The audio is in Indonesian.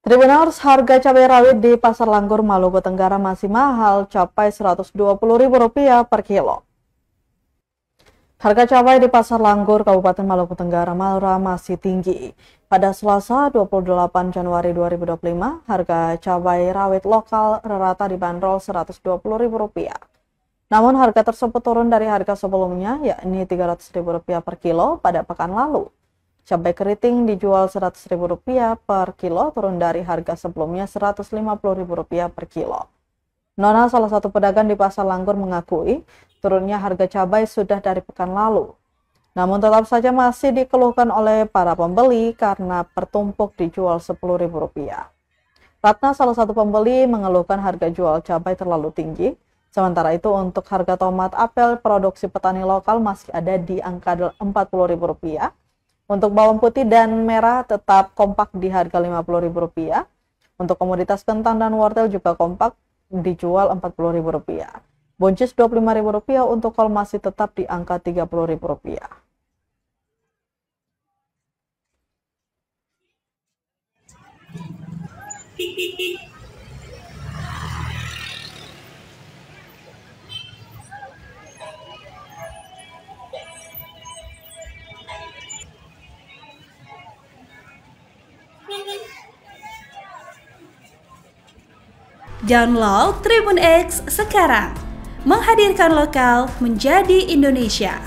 Tribuners, harga cabai rawit di Pasar Langgur, Maluku Tenggara masih mahal, capai Rp120.000 per kilo. Harga cabai di Pasar Langgur, Kabupaten Maluku Tenggara, Malra masih tinggi. Pada Selasa 28 Januari 2025, harga cabai rawit lokal rata dibanderol Rp120.000. Namun harga tersebut turun dari harga sebelumnya, yakni Rp300.000 per kilo pada pekan lalu. Cabai keriting dijual Rp100.000 per kilo, turun dari harga sebelumnya Rp150.000 per kilo. Nona, salah satu pedagang di Pasar Langgur, mengakui turunnya harga cabai sudah dari pekan lalu. Namun tetap saja masih dikeluhkan oleh para pembeli karena pertumpuk dijual Rp10.000. Ratna, salah satu pembeli, mengeluhkan harga jual cabai terlalu tinggi. Sementara itu untuk harga tomat apel produksi petani lokal masih ada di angka Rp40.000. Untuk bawang putih dan merah tetap kompak di harga Rp50.000. Untuk komoditas kentang dan wortel juga kompak dijual Rp40.000. Buncis Rp25.000, untuk kol masih tetap di angka Rp30.000. Download Tribun X sekarang, menghadirkan lokal menjadi Indonesia.